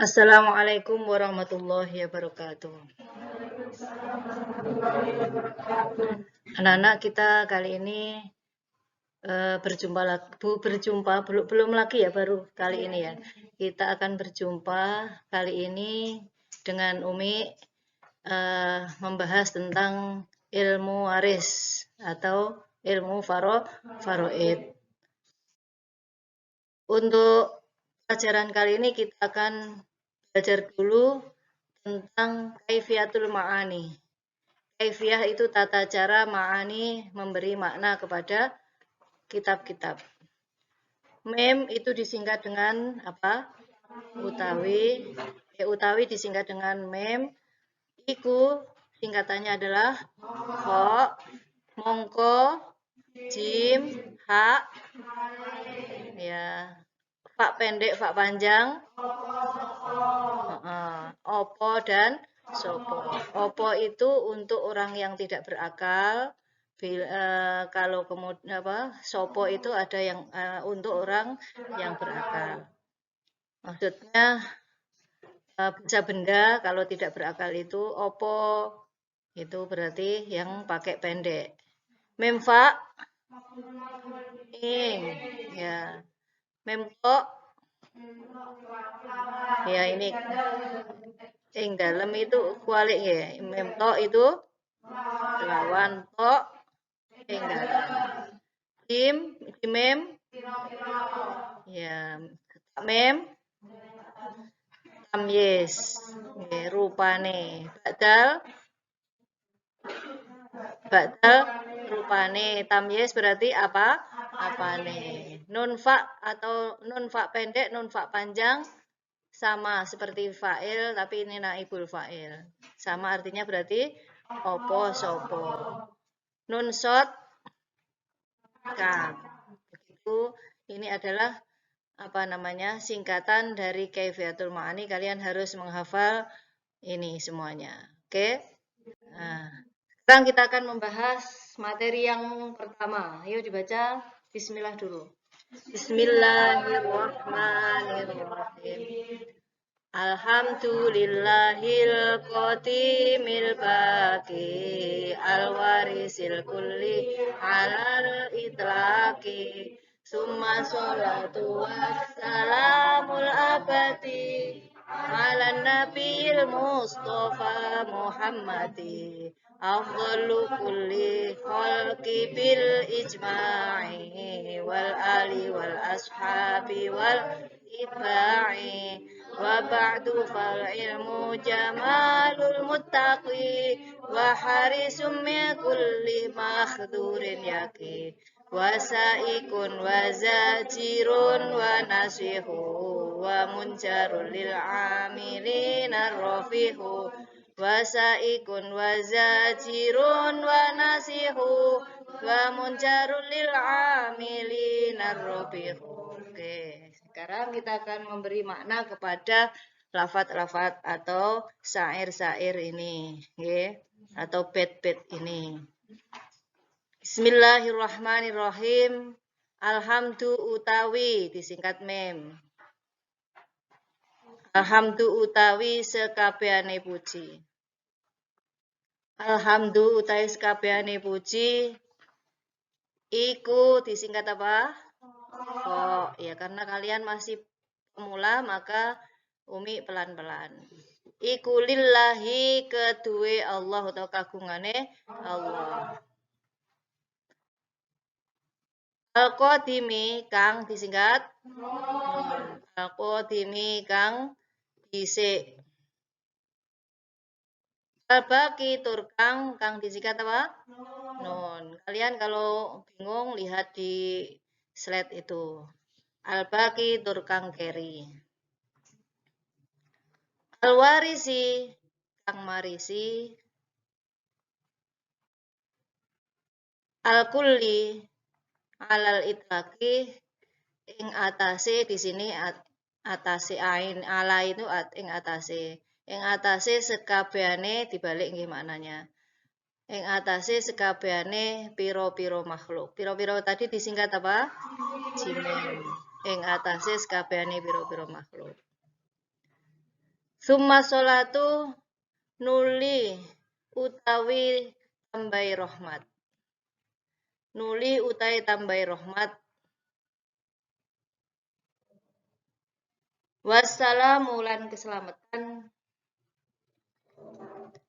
Assalamualaikum warahmatullahi wabarakatuh. Anak-anak kita kali ini belum lagi ya, baru kali ini ya. Kita akan berjumpa kali ini dengan Umi membahas tentang ilmu waris atau ilmu faraid. Untuk pelajaran kali ini kita akan belajar dulu tentang kaifiatul ma'ani. Kaifiyah itu tata cara ma'ani memberi makna kepada kitab-kitab. Mem itu disingkat dengan apa? Utawi. Utawi disingkat dengan mem. Iku singkatannya adalah kho, mongko, jim, ha, ya, fa pendek, fa panjang, opo dan sopo. Opo itu untuk orang yang tidak berakal. Kalau kemudian sopo itu ada yang untuk orang yang berakal. Maksudnya baca benda kalau tidak berakal itu opo itu berarti yang pakai pendek. Memfa ing ya. Memto ya ini ing dalam itu kualik ya. Memto itu lawan to ing dalam. Mem ya mem tamyiz rupane badal rupane tamyiz berarti apane. Nun fa atau nun fa pendek, nun fa panjang sama seperti fa'il tapi ini naibul fa'il. Sama artinya berarti opo sopo. Nun shot kaf. Begitu ini adalah singkatan dari kaifiatul ma'ani. Kalian harus menghafal ini semuanya. Oke? Nah, sekarang kita akan membahas materi yang pertama. Ayo dibaca bismillah dulu. Bismillahirrahmanirrahim. Alhamdulillahil qatimil baqi alwarisil kulli alal itlaqi summa sholatu wassalamul abadi ala nabiyil mustafa Muhammadi afdalu kulli khalqi bil ijma'i wal ali wal ashabi wal itba'i wa ba'du fal ilmu jamalul muttaqi wa harisum min kulli makhdurin yaqi wa sa'ikun wa zajirun wa nasihu wa munjarul lil amilin arrafihu wa sa'ikun wa zajirun wa nasihu wa munjarul lil amilin arrafihu. Oke, sekarang kita akan memberi makna kepada lafaz-lafaz atau syair-syair ini, ya, atau bait-bait ini. Bismillahirrahmanirrahim. Alhamdu utawi disingkat mem. Alhamdu utawi sekabehane puji. Alhamdu utawi sekabehane puji iku disingkat apa? Oh, ya karena kalian masih pemula maka Umi pelan-pelan. Iku lillahi kedue Allah atau kagungane Allah. Al-Qadimi kang disingkat Al-Qadimi kang dhisik. Al-Baqi tur kang disingkat apa? Nun. Kalian kalau bingung lihat di slide itu. Al-Baqi tur kang keri. Al-Warisi kang marisi. Al-Kulli alal itlaqi ing atase di sini atase ain ala itu ing atase. Ing atase sekabehane dibalik nggih maknanya. Ing atase sekabehane piro-piro makhluk. Piro-piro tadi disingkat apa? Jimem. Ing atase sekabehane piro-piro makhluk. Summa sholatu nuli utawi tambahi rahmat. Nuli utawi tambahi rahmat. Wassalamu lan keselamatan.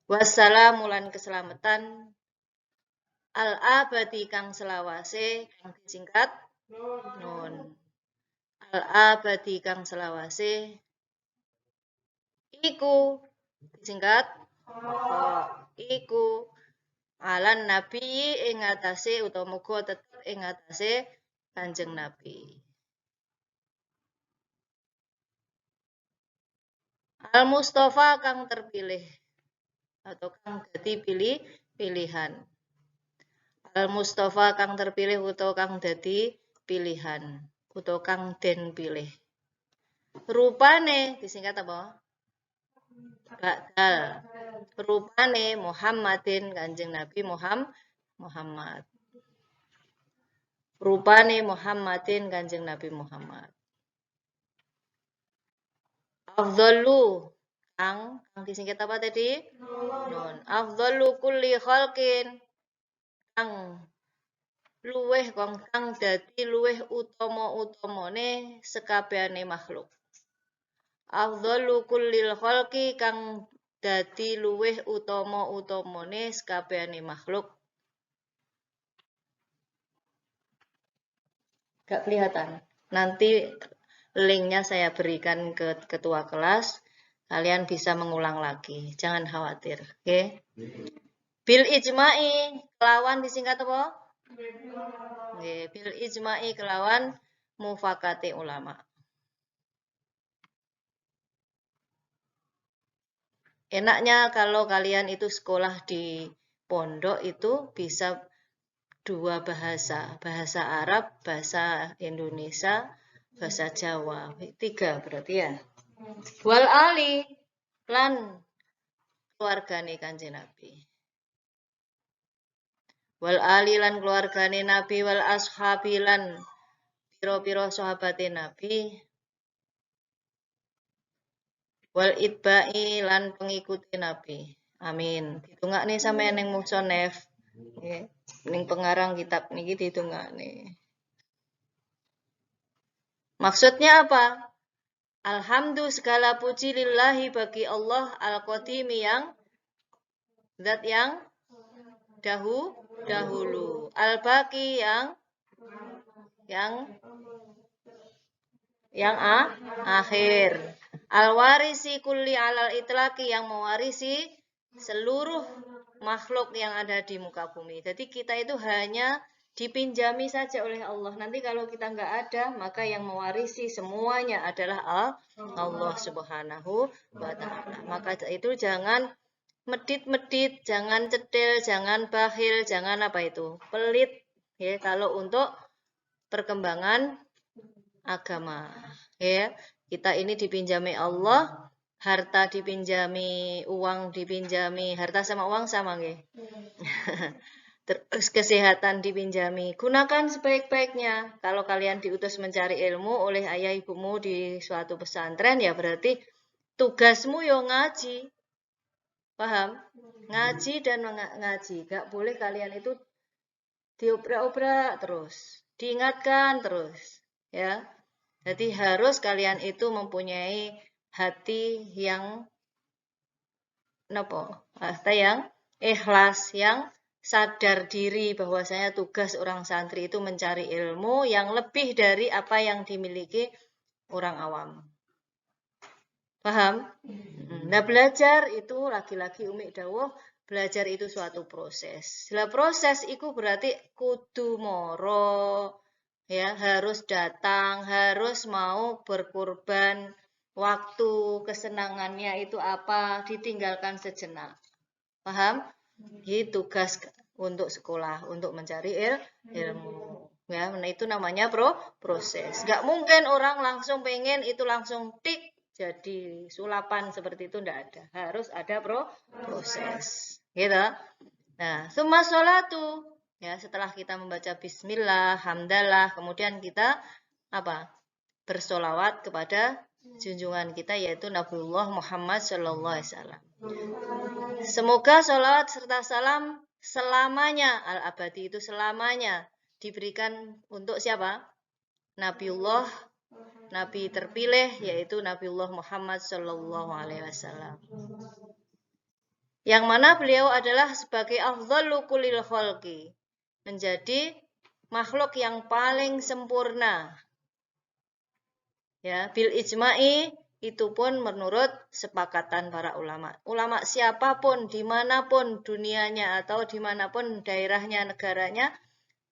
Wassalamu lan keselamatan. Al-abadi kang selawase kang disingkat nun. Al-abadi kang selawase iku disingkat iku alan nabi ing atase utawa muga tetep ing atase Kanjeng Nabi. Al-Mustafa kang terpilih atau kang dadi pilihan. Al-Mustafa kang terpilih utawa kang dadi pilihan utawa kang den pilih. Rupane disingkat apa? Ba'dal. Rupane Muhammadin Kanjeng Nabi Muhammad. Rupane Muhammadin Kanjeng Nabi Muhammad. Afdhalu kang disingkat apa tadi? Nun. Afdhalu kulli khalqin kang luweh kang dadi luweh utama-utamane sekabehane makhluk. Afdhalu kullil khalqi kang dadi luweh utama-utamane sekabehane makhluk. Gak kelihatan. Nanti linknya saya berikan ke ketua kelas. Kalian bisa mengulang lagi. Jangan khawatir. Oke? Bil ijma'i kelawan disingkat apa? Bil ijma'i kelawan mufakati ulama. Enaknya kalau kalian itu sekolah di pondok itu bisa dua bahasa. Bahasa Arab, bahasa Indonesia, bahasa Jawa. 3 berarti ya. Wal ali lan keluargane Kanjeng Nabi. Wal ali lan keluargane Nabi wal ashabi lan pira-pira sahabate Nabi. Wal itba'i lan pengikuti Nabi. Amin. Ditungakne sampeyan ning musonef. Nggih. Ning pengarang kitab niki ditungakne. Maksudnya apa? Alhamdulillah segala puji lillahi bagi Allah Al-Qadimi yang zat yang dahulu. Al-Baqi yang akhir. Al-warisi kulli alal itlaqi yang mewarisi seluruh makhluk yang ada di muka bumi. Jadi kita itu hanya dipinjami saja oleh Allah. Nanti kalau kita nggak ada, maka yang mewarisi semuanya adalah Allah Subhanahu wa Ta'ala. Maka itu jangan medit-medit, jangan cedil, jangan bakhil, jangan apa itu, pelit. Ya, kalau untuk perkembangan agama. Ya, kita ini dipinjami Allah. Harta dipinjami, uang dipinjami, harta sama uang sama nggih. Terus kesehatan dipinjami. Gunakan sebaik-baiknya. Kalau kalian diutus mencari ilmu oleh ayah ibumu di suatu pesantren, ya berarti tugasmu yo ngaji. Paham? Ngaji dan ngaji. Gak boleh kalian itu diobrak-obrak terus. Diingatkan terus. Ya. Jadi harus kalian itu mempunyai hati yang hati yang ikhlas, yang sadar diri bahwasanya tugas orang santri itu mencari ilmu yang lebih dari apa yang dimiliki orang awam. Paham? Nah, belajar itu lagi-lagi Umi dawuh, belajar itu suatu proses. Lah proses itu berarti kudu moro, ya, harus datang, harus mau berkorban, waktu, kesenangannya itu apa, ditinggalkan sejenak. Paham? Ini tugas untuk sekolah, untuk mencari ilmu. Ya, nah itu namanya proses. Gak mungkin orang langsung pengen itu langsung tik jadi sulapan seperti itu, enggak ada. Harus ada proses. Gitu. Nah, summa sholatu. Ya, setelah kita membaca bismillah, hamdalah, kemudian kita apa? Bersolawat kepada junjungan kita yaitu Nabiullah Muhammad Shallallahu Alaihi Wasallam. Semoga sholawat serta salam selamanya, al-abadi itu selamanya, diberikan untuk siapa? Nabiullah, Nabi terpilih, yaitu Nabiullah Muhammad Shallallahu Alaihi Wasallam. Yang mana beliau adalah sebagai afdhalu kulil khalqi, menjadi makhluk yang paling sempurna. Ya, bil ijma'i, itu pun menurut sepakatan para ulama. Ulama siapapun, dimanapun dunianya atau dimanapun daerahnya, negaranya,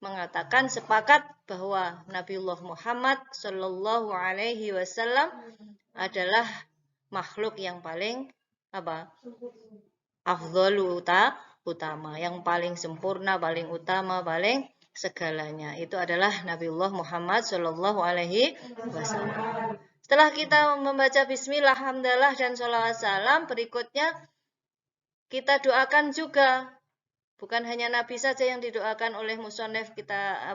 mengatakan sepakat bahwa Nabiullah Muhammad Shallallahu Alaihi Wasallam adalah makhluk yang paling afdhalu, utama, yang paling sempurna, paling utama, paling segalanya. Itu adalah Nabiullah Muhammad Shallallahu Alaihi Wasallam. Setelah kita membaca bismillah, hamdalah, dan sholawat salam, berikutnya kita doakan juga. Bukan hanya Nabi saja yang didoakan oleh musonef kita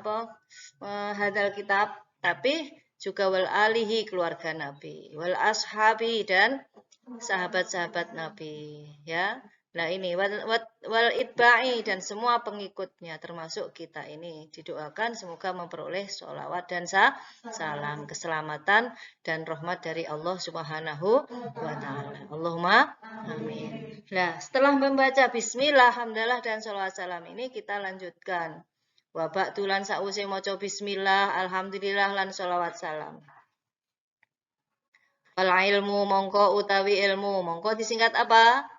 hadal kitab, tapi juga wal alihi, keluarga Nabi, wal ashabi, dan sahabat-sahabat Nabi, ya. Nah ini wal itba'i, dan semua pengikutnya termasuk kita ini didoakan semoga memperoleh sholawat dan salam, keselamatan dan rahmat dari Allah Subhanahu wa taala. Allahumma amin. Nah, setelah membaca bismillah, hamdalah, dan sholawat salam ini kita lanjutkan. Wa ba'du lan sause maca bismillah, alhamdulillah, lan sholawat salam. Wal ilmu mongko utawi ilmu, mongko disingkat apa?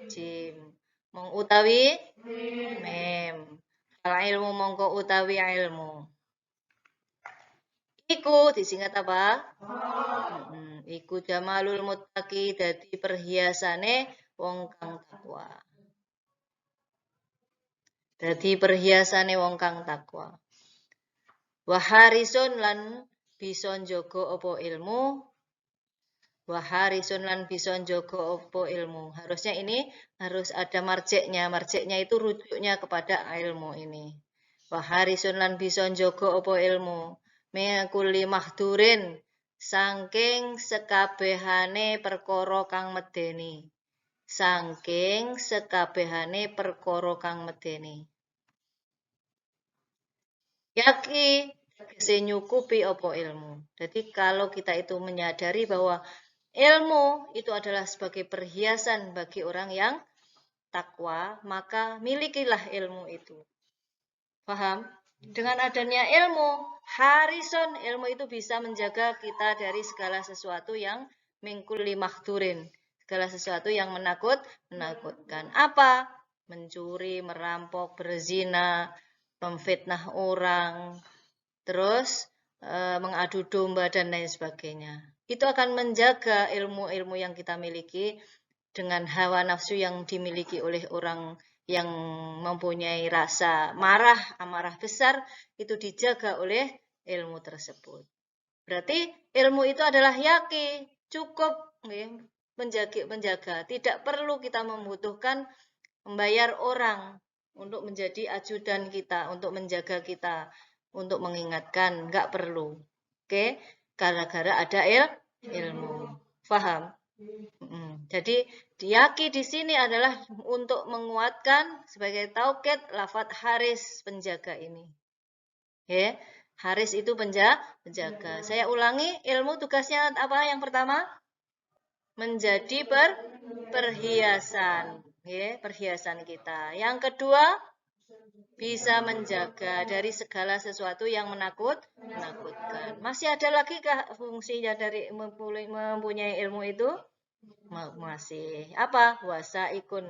Jim. Mong utawi mem. Al ilmu mongko utawi ilmu. Iku disingkat apa? Iku jamalul muttaqi, dadi perhiasane wong kang takwa. Dadi perhiasane wong kang takwa. Wa harisun lan bisa njaga apa ilmu. Waharisun lan bisa njaga apa ilmu. Harusnya ini harus ada marjeknya. Marjeknya itu rujuknya kepada ilmu ini. Waharisun lan bisa njaga apa ilmu. Mekuli mahdurin, saking sekabehane perkara kang medeni. Saking sekabehane perkara kang medeni. Yaki tegese nyukupi apa ilmu. Jadi kalau kita itu menyadari bahwa ilmu itu adalah sebagai perhiasan bagi orang yang takwa, maka milikilah ilmu itu. Paham? Dengan adanya ilmu, harison, ilmu itu bisa menjaga kita dari segala sesuatu yang mingkuli mahdurin. Segala sesuatu yang menakutkan. Apa? Mencuri, merampok, berzina, memfitnah orang, terus mengadu domba, dan lain sebagainya. Itu akan menjaga ilmu-ilmu yang kita miliki dengan hawa nafsu yang dimiliki oleh orang yang mempunyai rasa marah, amarah besar, itu dijaga oleh ilmu tersebut. Berarti ilmu itu adalah yaki, cukup menjaga. Tidak perlu kita membutuhkan membayar orang untuk menjadi ajudan kita, untuk menjaga kita, untuk mengingatkan, nggak perlu. Oke? Gara-gara ada ilmu. Faham? Jadi yaki di sini adalah untuk menguatkan sebagai taukid lafadz haris, penjaga ini. Ya, haris itu penjaga. Saya ulangi, ilmu tugasnya apa? Yang pertama, menjadi perhiasan, ya, perhiasan kita. Yang kedua, bisa menjaga dari segala sesuatu yang menakutkan. Masih ada lagi kah fungsinya dari mempunyai ilmu itu? Masih. Apa? Wasa ikun.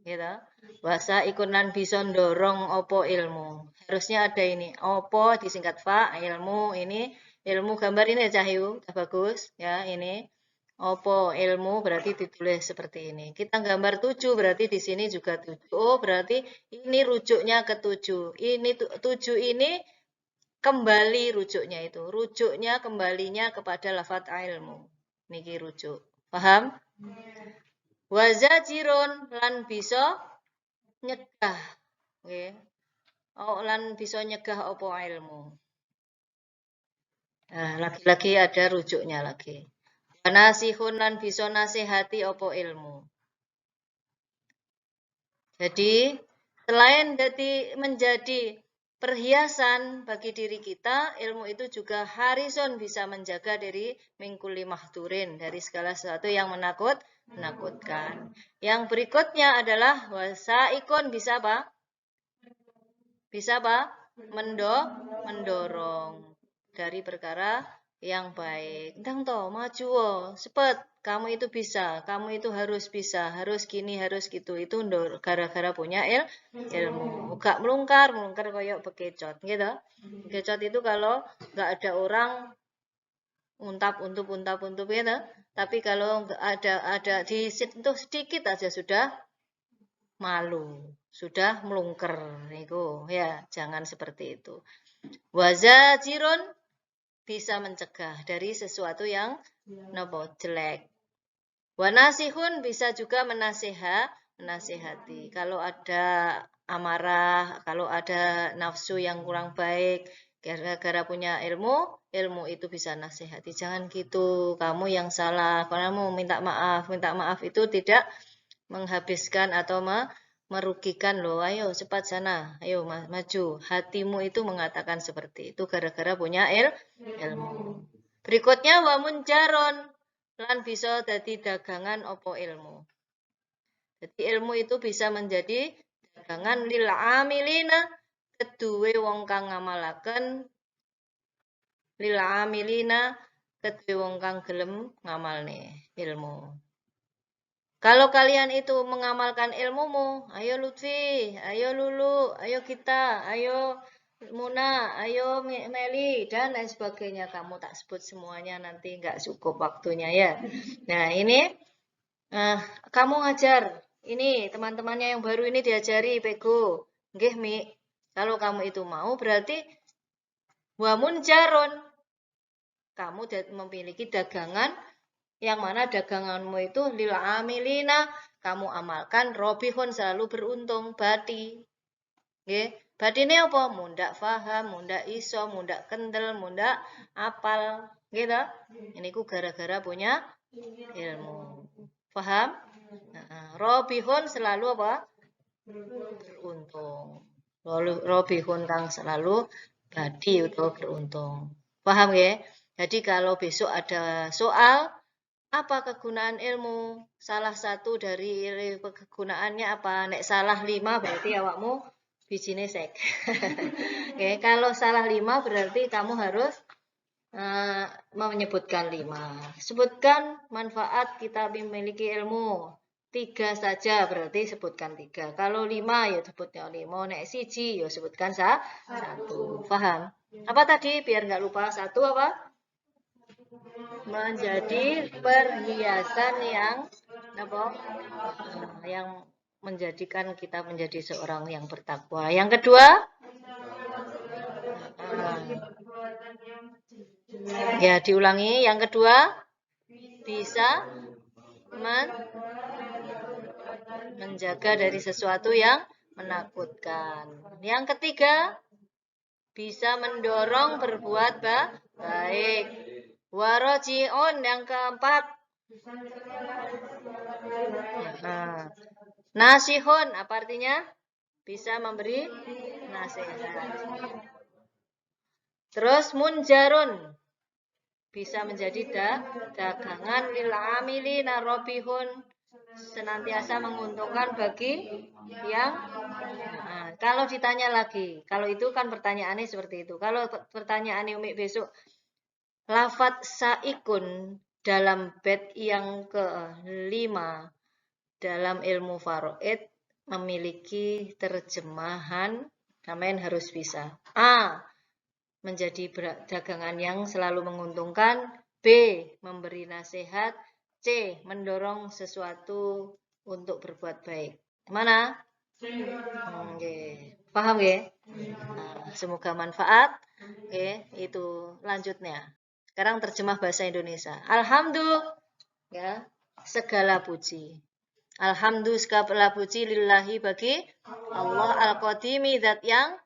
Gitu. Wasa ikun lan bisa dorong opo ilmu. Harusnya ada ini. Opo disingkat fa, ilmu ini. Ilmu gambar ini Cahyu. Bagus. Ya, ini. Opo ilmu berarti ditulis seperti ini. Kita gambar 7 berarti di sini juga 7. Oh, berarti ini rujuknya ke 7. Ini 7 ini kembali rujuknya itu. Rujuknya kembalinya kepada lafadz ilmu. Niki rujuk. Paham? Wazajirun lan bisa nyegah. Nggih. Oh, lan bisa nyegah opo ilmu. Nah, lagi-lagi ada rujuknya lagi. Nasihun lan bisa nasihati opo ilmu. Jadi selain menjadi perhiasan bagi diri kita, ilmu itu juga harison bisa menjaga dari mingkuli mahdurin, dari segala sesuatu yang menakutkan. Yang berikutnya adalah wasaikon bisa apa? Bisa apa? Mendorong dari perkara yang baik. Ndang toh maju cepet. Kamu itu bisa, kamu itu harus bisa, harus gini, harus gitu. Itu gara-gara punya ilmu. Gak melungkar koyok bekecot, gitu. Bekecot itu kalau nggak ada orang untap-untup gitu. Tapi kalau ada disentuh sedikit aja sudah malu, sudah melungker. Itu ya, jangan seperti itu. Wazajirun bisa mencegah dari sesuatu yang jelek. Wanasihun bisa juga menasihati. Kalau ada amarah, kalau ada nafsu yang kurang baik, gara-gara punya ilmu itu bisa nasihati. Jangan gitu, kamu yang salah. Kamu minta maaf itu tidak menghabiskan atau merugikan loh. Ayo cepat sana, ayo maju. Hatimu itu mengatakan seperti itu gara-gara punya ilmu. Berikutnya wamunjaron lan bisa dadi dagangan opo ilmu. Jadi ilmu itu bisa menjadi dagangan lil amilina kedue wong kang ngamalaken lil amilina kedue wong kang gelem ngamalne ilmu. Kalau kalian itu mengamalkan ilmumu, ayo Lutfi, ayo Lulu, ayo kita, ayo Muna, ayo Meli, dan lain sebagainya. Kamu tak sebut semuanya, nanti nggak cukup waktunya ya. Nah ini, kamu ngajar. Ini teman-temannya yang baru ini diajari, Pego. Nggih, Mi. Kalau kamu itu mau, berarti wamun jaron. Kamu memiliki dagangan, yang mana daganganmu itu lil amilina. Kamu amalkan, robihun selalu beruntung, bati. Nggih. Badine apa? Mundak faham, mundak iso, mundak kendel, mundak apal, gitu. Ini ku gara-gara punya ilmu. Paham? Robihun selalu apa? Beruntung. Robihun kang selalu badi atau beruntung. Paham ya? Jadi kalau besok ada soal, apa kegunaan ilmu? Salah satu dari kegunaannya apa? Nek salah 5 berarti awakmu bijine sek. Oke, kalau salah 5 berarti kamu harus menyebutkan 5. Sebutkan manfaat kita memiliki ilmu. 3 saja berarti sebutkan 3. Kalau 5 ya sebutnya 5. Nek siji ya sebutkan 1. Paham? Apa tadi? Biar nggak lupa. 1 apa? Menjadi perhiasan yang yang menjadikan kita menjadi seorang yang bertakwa. Yang kedua, ya diulangi. Yang kedua, bisa menjaga dari sesuatu yang menakutkan. Yang ketiga, bisa mendorong berbuat baik. Waroji'un yang keempat. Nasihun, apa artinya? Bisa memberi nasihat. Terus munjarun, bisa menjadi dagangan lil amilina robihun, senantiasa menguntungkan bagi yang kalau ditanya lagi, kalau itu kan pertanyaannya seperti itu. Kalau pertanyaannya Umi besok, lafat saikun dalam bait yang ke-5 dalam ilmu faraid memiliki terjemahan, kalian harus bisa. A. Menjadi dagangan yang selalu menguntungkan. B. Memberi nasihat. C. Mendorong sesuatu untuk berbuat baik. Mana? Paham ya? Semoga manfaat. Itu lanjutnya. Sekarang terjemah bahasa Indonesia. Alhamdulillah, ya, segala puji. Alhamdulillah segala puji lillahi bagi Allah al-Qadimi, zat yang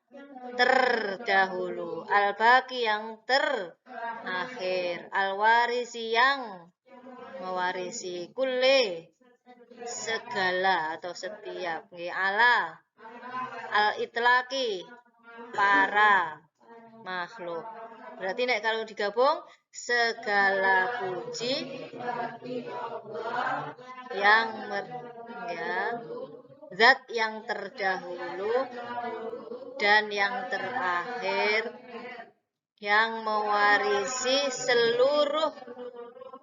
terdahulu, al-Baqi yang terakhir, al-Warisi yang mewarisi, kulle segala atau setiap, ala al-itlaqi para makhluk. Berarti nek kalau digabung segala puji yang zat yang terdahulu dan yang terakhir yang mewarisi seluruh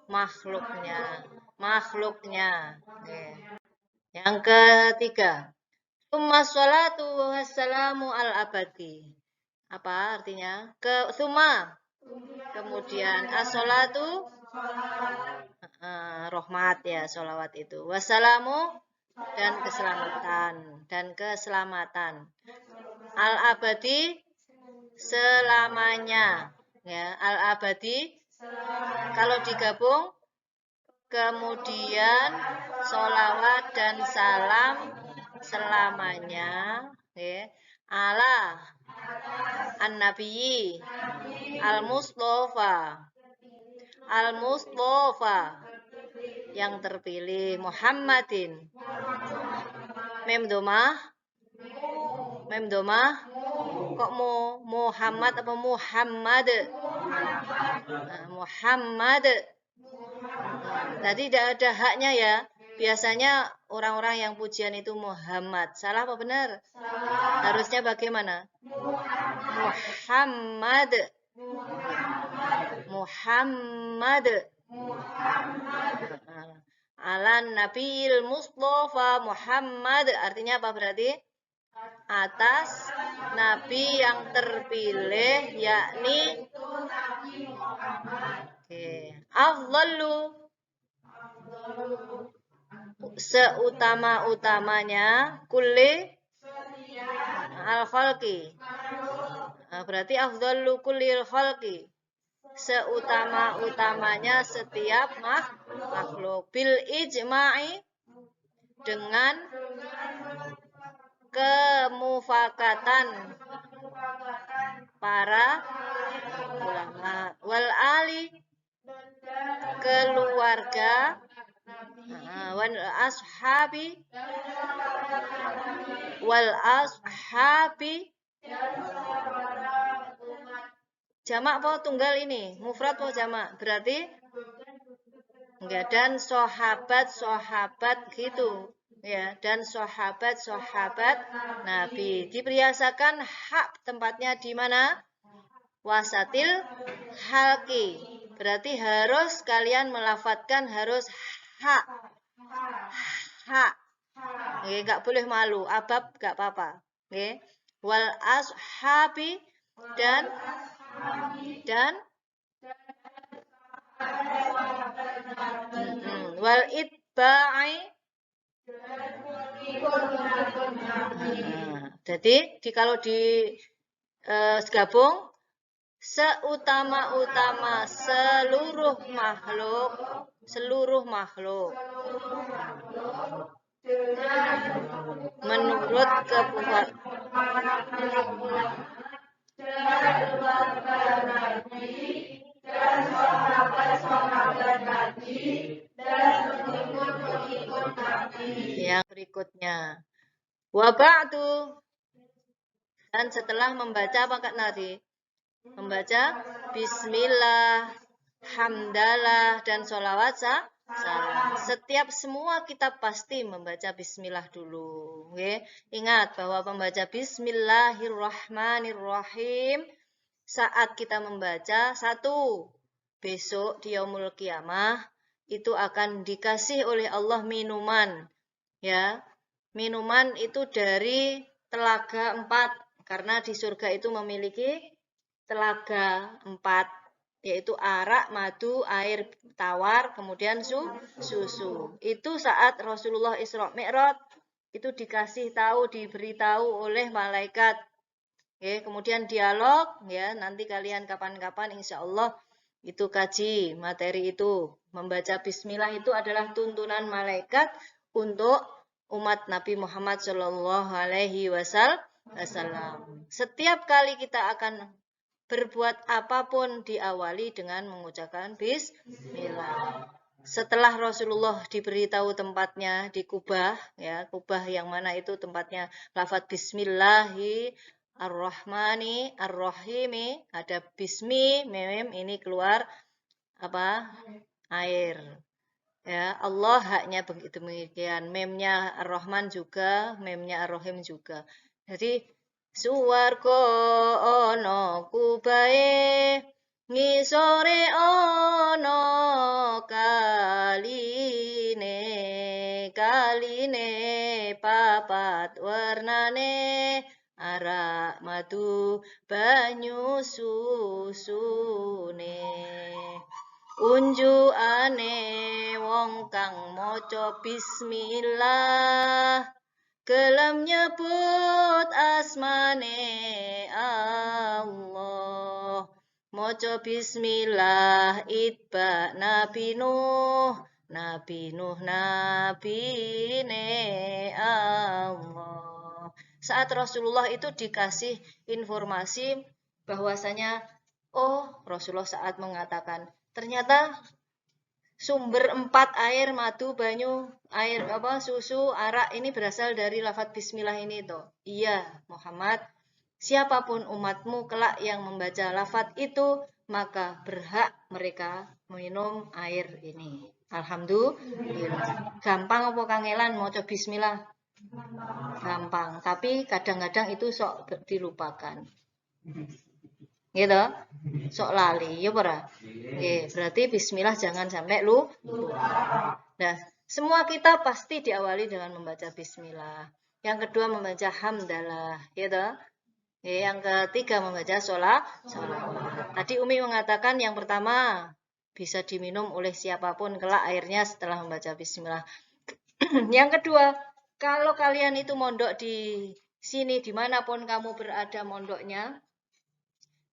makhluknya. Yang ketiga, summa sholatu wassalamu al-abadi. Apa artinya? Kemudian as-sholatu rahmat ya, sholawat itu. Wassalamu dan keselamatan. Al-abadi selamanya. Ya, al-abadi kalau digabung kemudian sholawat dan salam selamanya, ya, ala an-nabiyyi al-mustafa yang terpilih Muhammadin mem domah kok Muhammad apa Muhammad? Muhammad. Tadi tidak ada haknya ya. Biasanya orang-orang yang pujian itu Muhammad. Salah apa benar? Harusnya bagaimana? Muhammad. Alan Nabil Mustafa Muhammad. Artinya apa berarti? Atas Nabi yang terpilih, yakni afdalu seutama-utamanya kulli al-khalqi. Berarti afdalu kulli al-khalqi seutama-utamanya setiap makhluk bil ijma'i dengan kemufakatan para ulama wal ali keluarga wal ashabi jamak apa tunggal ini? Mufrad apa jamak? Berarti enggak, dan sahabat gitu. Ya, dan sahabat Nabi. Diperhiasakan hak tempatnya di mana? Wasatil halki. Berarti harus kalian melafatkan harus hak. Nggih, enggak boleh malu, abab enggak apa-apa. Nggih. Wal ashabi dan wal itba'i. Jadi kalau digabung seutama-utama seluruh makhluk menurut keputusan dan sahabat Nabi dan pengikut Nabi yang berikutnya. Wa ba'du, dan setelah membaca apa Kak Nadi? Membaca bismillah, hamdalah dan sholawat salam. Setiap semua kitab pasti membaca bismillah dulu. Okay? Ingat bahwa membaca bismillahirrahmanirrahim saat kita membaca satu, besok di yaumul qiyamah itu akan dikasih oleh Allah minuman. Ya, minuman itu dari telaga 4, karena di surga itu memiliki telaga 4, yaitu arak, madu, air tawar, kemudian susu. Itu saat Rasulullah Isra Mi'raj itu diberitahu oleh malaikat. Oke, kemudian dialog ya, nanti kalian kapan-kapan insya Allah itu kaji materi itu. Membaca bismillah itu adalah tuntunan malaikat untuk umat Nabi Muhammad Shallallahu Alaihi Wasallam. Setiap kali kita akan berbuat apapun diawali dengan mengucapkan bismillah. setelah Rasulullah diberitahu tempatnya di Kubah, ya, Kubah yang mana itu tempatnya lafadz Bismillahi Ar-Rahmani Ar-Rahimi, ada Bismi, mem ini keluar apa? Air. Ya, Allah haknya begitu demikian. Memnya Ar-Rahman juga, memnya Ar-Rahim juga. Jadi suwarga ana kubahe ngisore ana kaline papat warnane arak madu banyu susune unjukane wong kang maca bismillah gelem nyebut asmane Allah maca bismillah itba Nabi Nuh nabine Allah. Saat Rasulullah itu dikasih informasi bahwasanya Rasulullah saat mengatakan ternyata sumber 4 air, madu, banyu, air susu, arak ini berasal dari lafadz bismillah ini toh. Iya, Muhammad, siapapun umatmu kelak yang membaca lafadz itu, maka berhak mereka minum air ini. Alhamdulillah. Gampang apa kangelan maca bismillah? Gampang, tapi kadang-kadang itu sok dilupakan. Gitu, sok lali, ya ora? Berarti bismillah jangan sampai lupa. Nah, semua kita pasti diawali dengan membaca bismillah. Yang kedua membaca hamdalah, gitu. Yang ketiga membaca sholawat. Tadi Umi mengatakan yang pertama bisa diminum oleh siapapun kelak airnya setelah membaca bismillah. Yang kedua, kalau kalian itu mondok di sini dimanapun kamu berada mondoknya,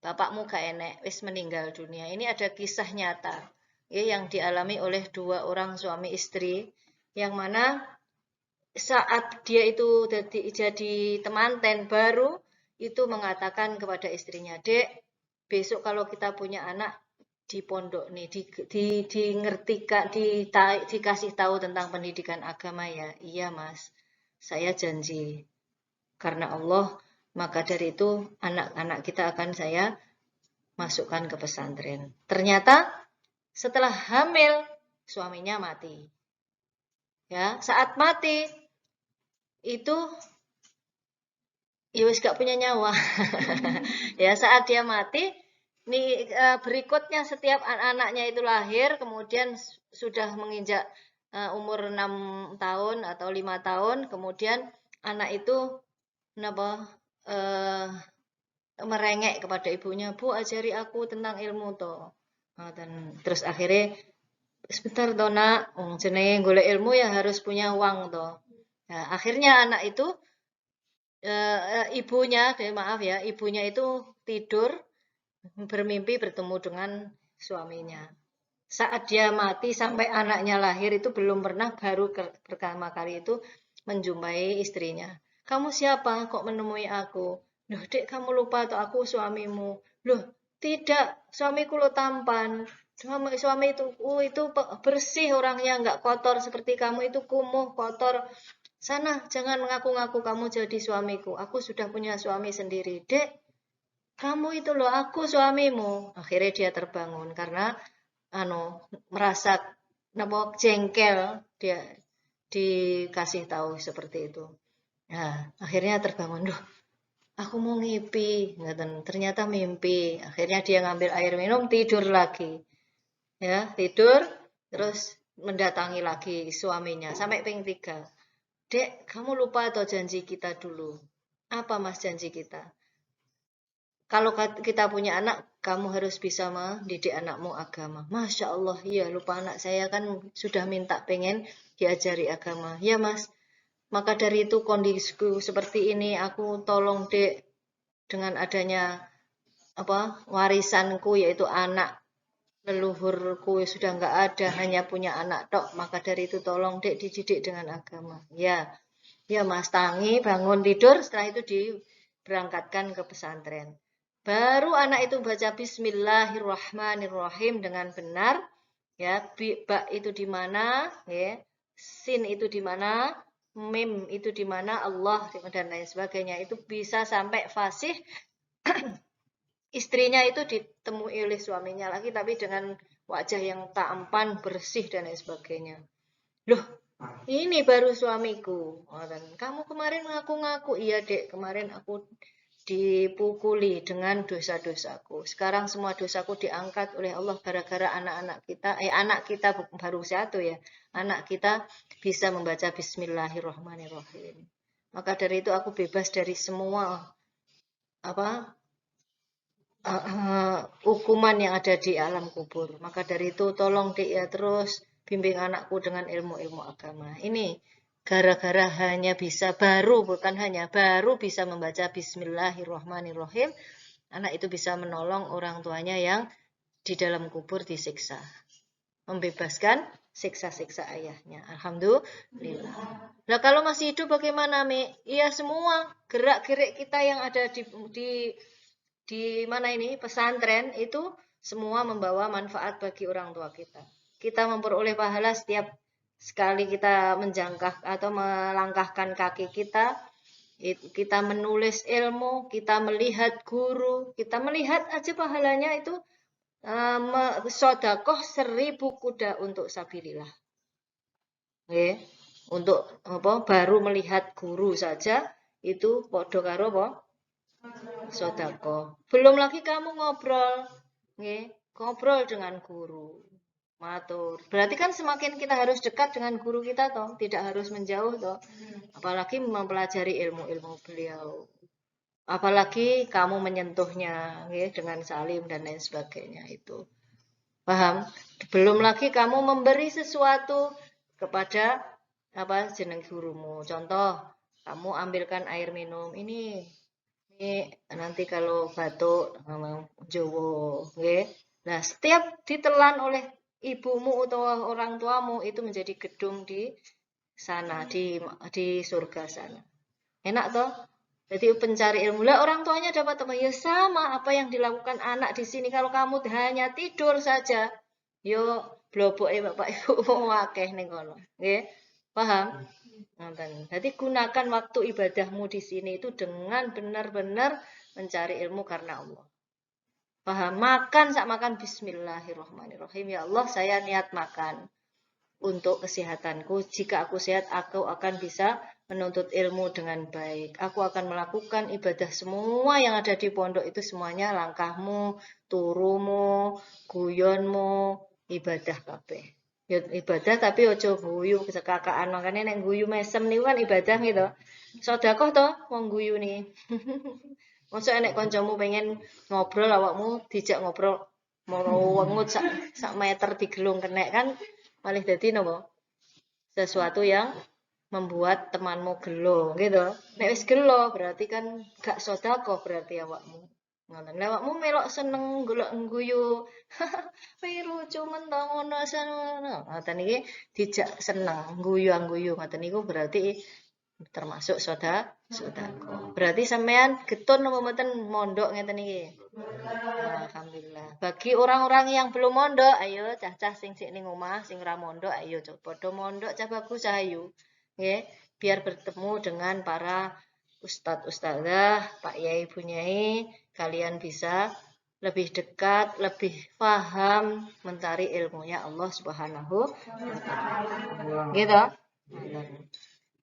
bapakmu gak enek, wis meninggal dunia. Ini ada kisah nyata yang dialami oleh 2 orang suami istri, yang mana saat dia itu jadi temanten baru, itu mengatakan kepada istrinya, Dek, besok kalau kita punya anak di pondok nih, dikasih tahu tentang pendidikan agama ya. Iya Mas, saya janji. Karena Allah, maka dari itu anak-anak kita akan saya masukkan ke pesantren. Ternyata setelah hamil suaminya mati. Ya, saat mati itu ya wis gak punya nyawa. Ya, saat dia mati nih berikutnya setiap anak-anaknya itu lahir kemudian sudah menginjak umur 6 tahun atau 5 tahun, kemudian anak itu merengek kepada ibunya, Bu ajari aku tentang ilmu toh. Dan terus akhirnya sebentar toh nak, jenenge golek ilmu ya harus punya uang toh. Nah, akhirnya anak itu ibunya itu tidur bermimpi bertemu dengan suaminya. Saat dia mati sampai anaknya lahir itu belum pernah, baru pertama kali itu menjumpai istrinya. Kamu siapa? Kok menemui aku? Loh, Dek, kamu lupa atau aku suamimu? Loh, tidak, suamiku lo tampan. Suami itu bersih orangnya, nggak kotor seperti kamu itu kumuh, kotor. Sana, jangan mengaku-ngaku kamu jadi suamiku. Aku sudah punya suami sendiri. Dek, kamu itu loh, aku suamimu. Akhirnya dia terbangun karena merasa jengkel dia dikasih tahu seperti itu. Nah, akhirnya terbangun, loh, aku mau ngipi, ternyata mimpi. Akhirnya dia ngambil air minum, tidur lagi. Ya, tidur, terus mendatangi lagi suaminya sampai ping 3. Dek, kamu lupa atau janji kita dulu? Apa Mas janji kita? Kalau kita punya anak, kamu harus bisa mendidik anakmu agama. Masya Allah, iya lupa anak saya kan sudah minta pengen diajari agama. Ya Mas, maka dari itu kondisiku seperti ini, aku tolong Dek dengan adanya warisanku yaitu anak leluhurku sudah nggak ada, hanya punya anak tok. Maka dari itu tolong Dek dididik dengan agama. Ya Mas, tangi bangun tidur, setelah itu diberangkatkan ke pesantren. Baru anak itu baca Bismillahirrahmanirrahim dengan benar, Ya, ba itu di mana, ya. Sin itu di mana, mim itu di mana, Allah dan lain sebagainya. Itu bisa sampai fasih istrinya itu ditemui oleh suaminya lagi tapi dengan wajah yang tampan, bersih dan lain sebagainya. Loh, ini baru suamiku. Oh, dan kamu kemarin ngaku-ngaku, iya dek, kemarin aku dipukuli dengan dosa-dosaku. Sekarang semua dosaku diangkat oleh Allah gara-gara anak-anak kita, anak kita baru satu ya, anak kita bisa membaca Bismillahirrahmanirrahim. Maka dari itu aku bebas dari semua apa hukuman yang ada di alam kubur. Maka dari itu tolong Dik ya terus bimbing anakku dengan ilmu-ilmu agama. Ini gara-gara hanya bisa bukan hanya baru bisa membaca Bismillahirrahmanirrahim, anak itu bisa menolong orang tuanya yang di dalam kubur disiksa. Membebaskan siksa-siksa ayahnya. Alhamdulillah. Nah kalau masih hidup bagaimana, Mi? Iya semua gerak-gerik kita yang ada di mana ini pesantren itu semua membawa manfaat bagi orang tua kita. Kita memperoleh pahala setiap sekali kita menjangkah atau melangkahkan kaki kita, kita menulis ilmu, kita melihat guru, kita melihat aja pahalanya itu sodakoh 1000 kuda untuk sabilillah. Oke. Untuk apa? Baru melihat guru saja itu podo karo apa? Sodako. Belum lagi kamu ngobrol, nggih, ngobrol dengan guru. Matur. Berarti kan semakin kita harus dekat dengan guru kita toh, tidak harus menjauh toh. Apalagi mempelajari ilmu-ilmu beliau. Apalagi kamu menyentuhnya, nggih, dengan salim dan lain sebagainya itu. Paham? Belum lagi kamu memberi sesuatu kepada apa jeneng gurumu. Contoh, kamu ambilkan air minum ini nanti kalau batuk Jowo, nggih. Nah, setiap ditelan oleh ibumu atau orang tuamu itu menjadi gedung di sana di surga sana. Enak toh? Jadi pencari ilmu. Lah orang tuanya dapat apa? Ya sama apa yang dilakukan anak di sini. Kalau kamu hanya tidur saja, yo bloboke Bapak Ibu akeh ning kono. Nggih. Paham? Ngoten. Jadi gunakan waktu ibadahmu di sini itu dengan benar-benar mencari ilmu karena Allah. Paham? Makan sak makan Bismillahirrahmanirrahim. Ya Allah, saya niat makan untuk kesehatanku. Jika aku sehat, aku akan bisa menuntut ilmu dengan baik. Aku akan melakukan ibadah semua yang ada di pondok itu semuanya langkahmu, turumu, guyonmu, ibadah kabeh. Ya, ibadah tapi ojo guyu sekakaan makanya nek guyu mesem niku kan ibadah gitu. Sedekah to wong guyu nih. Masa nek kancamu pengen ngobrol awakmu dijak ngobrol mau wengut sak meter digelung kenek kan malah dadi napa? Sesuatu yang membuat temanmu gelo gitu. Nek wis gelo berarti kan gak sedekah berarti awakmu. Ngoten. Lah awakmu melok seneng golek guyu. Piru cuman to ngono ngono. Ngoten iki dijak seneng guyu-guyu ngoten niku berarti termasuk sedekah. Berarti sampean getun apa mboten mondok ngeten iki? Alhamdulillah. Bagi orang-orang yang belum mondok, ayo cah-cah sing sik ning omah sing ora mondok, ayo coba padha mondok cah bagus ayu. Nggih, biar bertemu dengan para ustadz ustadzah, Pak Yai Bu Nyai, kalian bisa lebih dekat, lebih paham mencari ilmunya Allah Subhanahu wa taala. Gitu.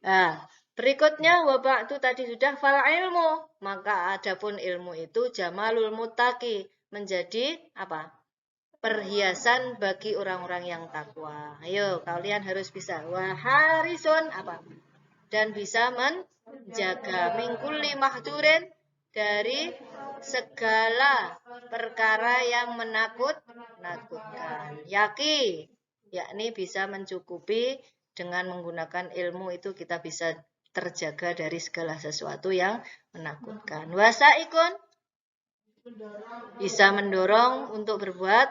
Nah, berikutnya wabak itu tadi sudah fal ilmu. Maka adapun ilmu itu jamalul mutaki menjadi apa? Perhiasan bagi orang-orang yang takwa. Ayo, kalian harus bisa waharisun apa? Dan bisa menjaga mingkuli mahdurin dari segala perkara yang menakutkan. Yakni bisa mencukupi dengan menggunakan ilmu itu kita bisa terjaga dari segala sesuatu yang menakutkan. Wasaikun bisa mendorong untuk berbuat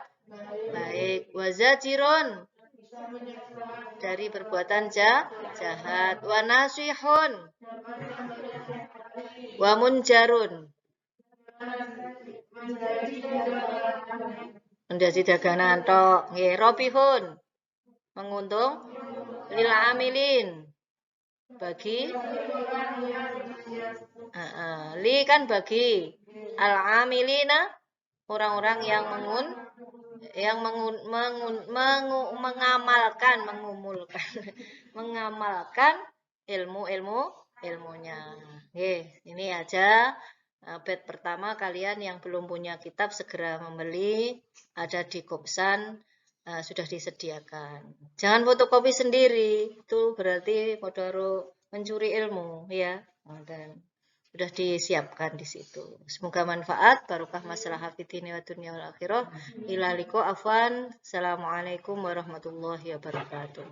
baik. Wazajirun dari perbuatan jahat. Wanasihun wamunjarun Ndasi dagangan tok. Nggih, robihun. Menguntung lil amilin. Bagi li kan bagi al amilina orang-orang yang mengamalkan, mengamalkan ilmunya. Oke, ini aja bed pertama. Kalian yang belum punya kitab segera membeli, ada di Kopsan, sudah disediakan. Jangan fotokopi sendiri, itu berarti modaro mencuri ilmu ya. Dan sudah disiapkan di situ. Semoga manfaat, barokah masalah hafidhini wa dunya wal akhirah. Ila liqa afwan. Assalamualaikum warahmatullahi wabarakatuh.